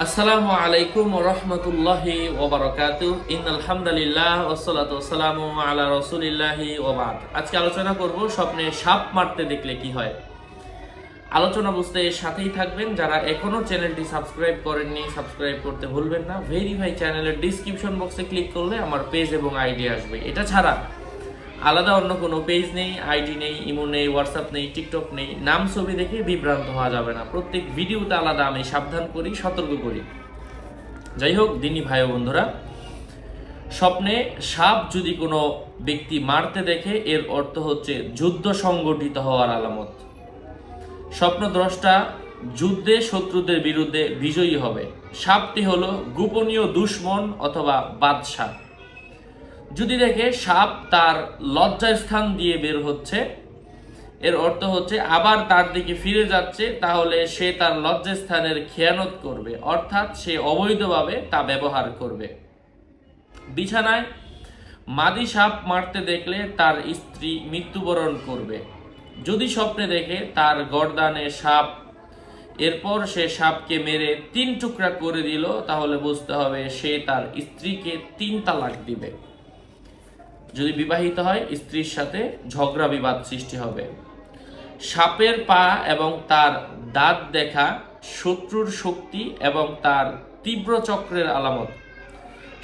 আসসালামু আলাইকুম ওয়া রাহমাতুল্লাহি ওয়া বারাকাতুহু। ইন্নাল হামদুলিল্লাহ ওয়াসসালাতু ওয়াসসালামু আলা রাসূলিল্লাহি ওয়া বাদ। আজকে আলোচনা করব স্বপ্নে সাপ মারতে দেখলে কি হয়। আলোচনা বুঝতে সাথেই থাকবেন। যারা এখনো চ্যানেলটি সাবস্ক্রাইব করেননি, সাবস্ক্রাইব করতে ভুলবেন না। ভেরিফাই চ্যানেলের ডেসক্রিপশন বক্সে ক্লিক করলে আমার পেজ এবং আইডি আসবে। এটা ছাড়া আলাদা অন্য কোনো পেজ নেই, আইডি নেই, ইমো নেই, হোয়াটসঅ্যাপ নেই, টিকটক নেই। নাম ছবি দেখে বিভ্রান্ত হওয়া যাবে না। প্রত্যেক ভিডিওতে আলাদা আমি সাবধান করি, সতর্ক করি। যাই হোক, দিনী ভাই ও বন্ধুরা, স্বপ্নে সাপ যদি কোনো ব্যক্তি মারতে দেখে এর অর্থ হচ্ছে যুদ্ধ সংগঠিত হওয়ার আলামত। স্বপ্নদ্রষ্টা যুদ্ধে শত্রুদের বিরুদ্ধে বিজয়ী হবে। সাপটি হলো গোপনীয় দুশমন অথবা বাদশা। যদি দেখে সাপ তার লজ্জাস্থান দিয়ে বের হচ্ছে, এর অর্থ হচ্ছে আবার তার দিকে ফিরে যাচ্ছে, তাহলে সে তার লজ্জাস্থানের খেয়ানত করবে, অর্থাৎ সে অবৈধভাবে তা ব্যবহার করবে। বিছানায় মাদি সাপ মারতে দেখলে তার স্ত্রী মৃত্যুবরণ করবে। যদি স্বপ্নে দেখে তার গর্দানে সাপ, এরপর সে সাপকে মেরে 3 টুকরা করে দিল, তাহলে বুঝতে হবে সে তার স্ত্রীকে 3 তালাক দিবে। যদি বিবাহিত হয়, স্ত্রীর সাথে ঝগড়া বিবাদ সৃষ্টি হবে। সাপের পা এবং তার দাঁত দেখা শত্রুর শক্তি এবং তার তীব্র চক্রের আলামত।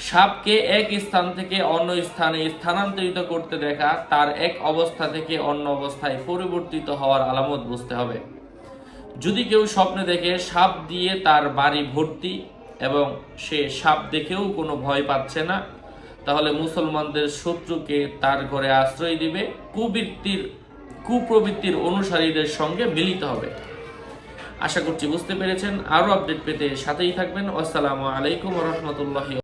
সাপকে এক স্থান থেকে অন্য স্থানে স্থানান্তরিত করতে দেখা তার এক অবস্থা থেকে অন্য অবস্থায় পরিবর্তিত হওয়ার আলামত বুঝতে হবে। যদি কেউ স্বপ্নে দেখে সাপ দিয়ে তার বাড়ি ভর্তি এবং সে সাপ দেখেও কোনো ভয় পাচ্ছে না, তাহলে মুসলমানদের শত্রুকে তার ঘরে আশ্রয় দিবে, কুপ্রবৃত্তির অনুসারীদের সঙ্গে মিলিত হবে। আশা করছি বুঝতে পেরেছেন। আরো আপডেট পেতে সাথেই থাকবেন। আসসালামু আলাইকুম ওয়া রাহমাতুল্লাহি।